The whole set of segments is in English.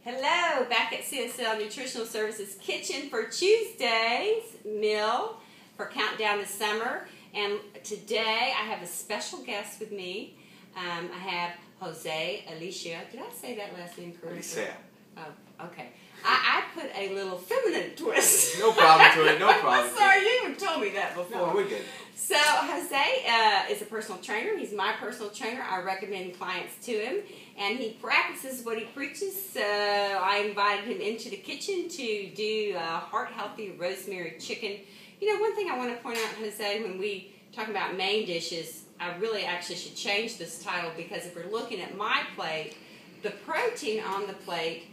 Hello, back at CSL Nutritional Services Kitchen for Tuesday's meal for Countdown to Summer. And today I have a special guest with me. I have Jose Alicia. Did I say that last name correctly? Alicia. Oh, okay. I put a little feminine twist. No problem to it, no problem. I'm sorry, you even told me that before. No, we're good. So Jose is a personal trainer. He's my personal trainer. I recommend clients to him, and he practices what he preaches. So I invited him into the kitchen to do heart-healthy rosemary chicken. You know, one thing I want to point out, Jose, when we talk about main dishes, I really actually should change this title, because if we're looking at my plate, the protein on the plate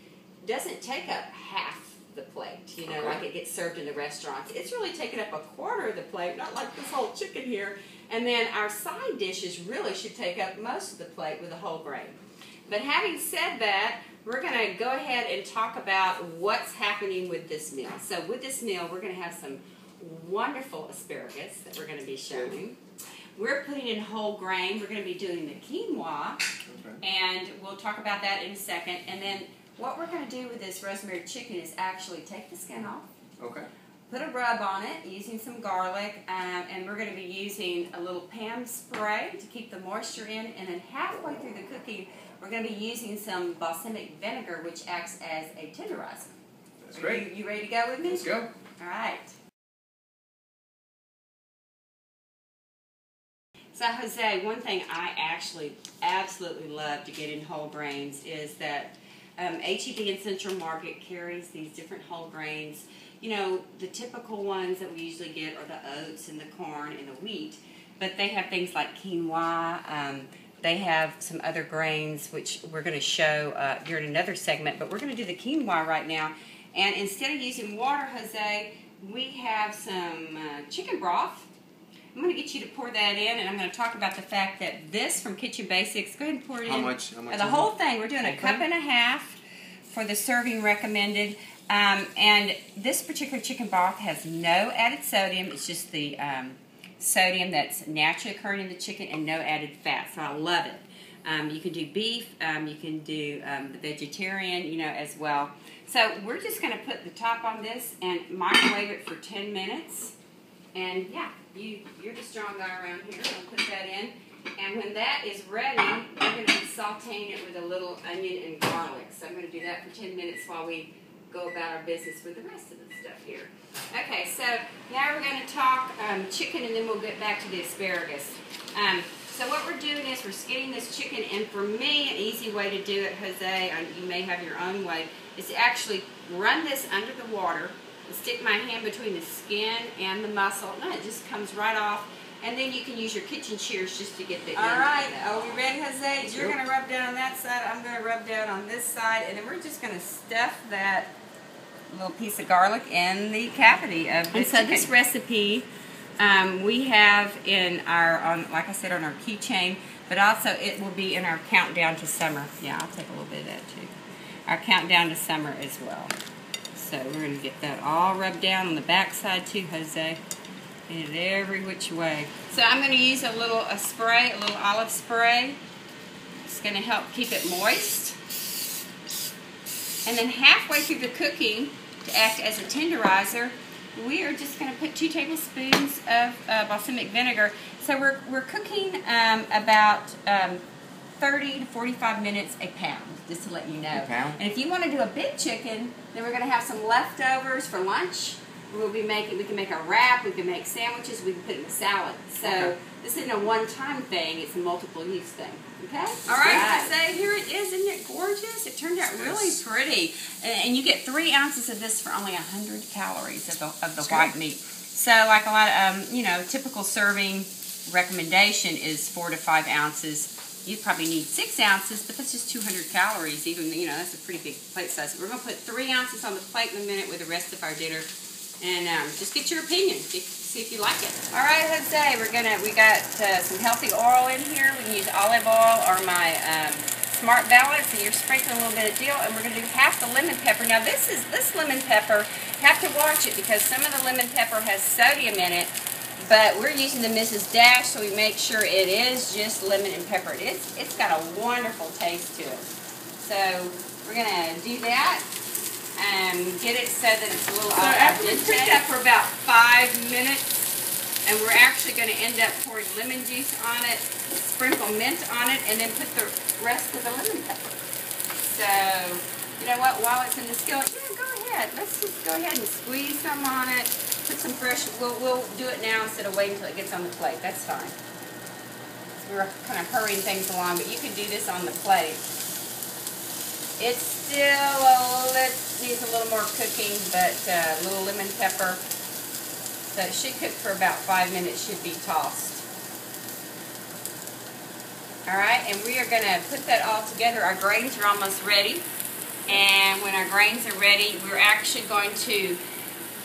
doesn't take up half the plate, you know, like it gets served in the restaurants. It's really taking up a quarter of the plate, not like this whole chicken here. And then our side dishes really should take up most of the plate with a whole grain. But having said that, we're going to go ahead and talk about what's happening with this meal. So with this meal, we're going to have some wonderful asparagus that we're going to be showing. We're putting in whole grain. We're going to be doing the quinoa, and we'll talk about that in a second. And then what we're going to do with this rosemary chicken is actually take the skin off. Okay. Put a rub on it using some garlic, and we're going to be using a little Pam spray to keep the moisture in. And then halfway through the cooking, we're going to be using some balsamic vinegar, which acts as a tenderizer. That's great. You ready to go with me? Let's go. All right. So Jose, one thing I actually absolutely love to get in whole grains is that HEB in Central Market carries these different whole grains. You know, the typical ones that we usually get are the oats and the corn and the wheat, but they have things like quinoa. They have some other grains, which we're going to show during another segment, but we're going to do the quinoa right now. And instead of using water, Jose, we have some chicken broth. I'm going to get you to pour that in, and I'm going to talk about the fact that this from Kitchen Basics, go ahead and pour it in. How much? The whole thing. We're doing a cup and a half for the serving recommended. And this particular chicken broth has no added sodium. It's just the sodium that's naturally occurring in the chicken and no added fat. So I love it. You can do beef. You can do the vegetarian, you know, as well. So we're just going to put the top on this and microwave it for 10 minutes. And yeah, you're the strong guy around here. I'll put that in. And when that is ready, we're going to be sauteing it with a little onion and garlic. So I'm going to do that for 10 minutes while we go about our business with the rest of the stuff here. Okay, so now we're going to talk chicken, and then we'll get back to the asparagus. So what we're doing is we're skinning this chicken, and for me, an easy way to do it, Jose, you may have your own way, is to actually run this under the water, stick my hand between the skin and the muscle. No, it just comes right off. And then you can use your kitchen shears just to get the end. All right, are we ready, Jose? You're going to rub down on that side. I'm going to rub down on this side. And then we're just going to stuff that little piece of garlic in the cavity of the chicken. This recipe we have in our, like I said, on our keychain, but also it will be in our countdown to summer. Yeah, I'll take a little bit of that too. Our countdown to summer as well. So we're going to get that all rubbed down on the back side too, Jose. Get it every which way. So I'm going to use a little spray, a little olive spray. It's going to help keep it moist. And then halfway through the cooking, to act as a tenderizer, we are just going to put 2 tablespoons of balsamic vinegar. So we're cooking about 30 to 45 minutes a pound, just to let you know. And if you want to do a big chicken, then we're going to have some leftovers for lunch. We can make a wrap, we can make sandwiches, we can put in a salad. So this isn't a one-time thing, it's a multiple use thing. Okay? All right, so here it is. Isn't it gorgeous? It turned out really pretty. And you get 3 ounces of this for only 100 calories of the white meat. So like a lot of, you know, typical serving recommendation is 4 to 5 ounces. You probably need 6 ounces, but that's just 200 calories. Even, you know, that's a pretty big plate size. We're going to put 3 ounces on the plate in a minute with the rest of our dinner. And just get your opinion. See if you like it. All right, Jose, we got some healthy oil in here. We can use olive oil or my Smart Balance, and you're sprinkling a little bit of dill. And we're going to do half the lemon pepper. Now this lemon pepper, you have to watch it because some of the lemon pepper has sodium in it. But we're using the Mrs. Dash, so we make sure it is just lemon and pepper. It's got a wonderful taste to it. So we're going to do that and get it so that it's a little So after we cook that for about 5 minutes, and we're actually going to end up pouring lemon juice on it, sprinkle mint on it, and then put the rest of the lemon pepper. So, you know what, while it's in the skillet, yeah, go ahead. Let's just go ahead and squeeze some on it. Put some fresh, we'll do it now instead of waiting until it gets on the plate. That's fine. We're kind of hurrying things along, but you can do this on the plate. It's still needs a little more cooking, but a little lemon pepper. So it should cook for about 5 minutes, should be tossed. Alright, and we are going to put that all together. Our grains are almost ready. And when our grains are ready, we're actually going to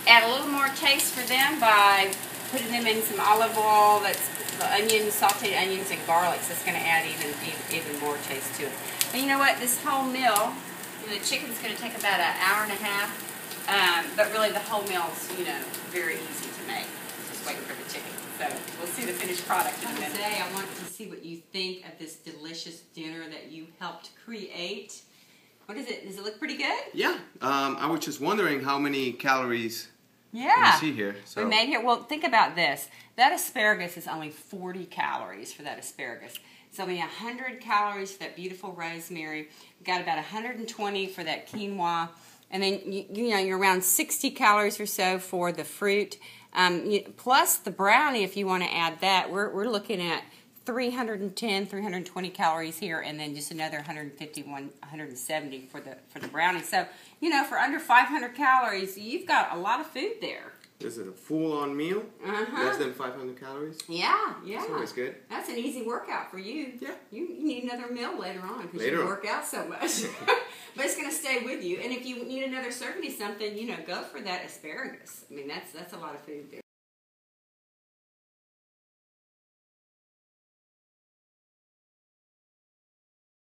add a little more taste for them by putting them in some olive oil. That's the onions, sauteed onions and garlics. That's going to add even more taste to it. And you know what? This whole meal, the chicken's going to take about an hour and a half. But really the whole meal's, very easy to make. Just waiting for the chicken. So we'll see the finished product in a minute. Today I want to see what you think of this delicious dinner that you helped create. What is it? Does it look pretty good? Yeah. I was just wondering how many calories you see here. So. We made here. Well, think about this. That asparagus is only 40 calories for that asparagus. It's only 100 calories for that beautiful rosemary. We've got about 120 for that quinoa. And then, you're around 60 calories or so for the fruit. Plus the brownie, if you want to add that, we're looking at 310, 320 calories here, and then just another 170 for the brownie. So, for under 500 calories, you've got a lot of food there. Is it a full-on meal? Less than 500 calories? Yeah. That's always good. That's an easy workout for you. Yeah. You need another meal later on because you work out so much. But it's going to stay with you. And if you need another serving of something, go for that asparagus. I mean, that's a lot of food there.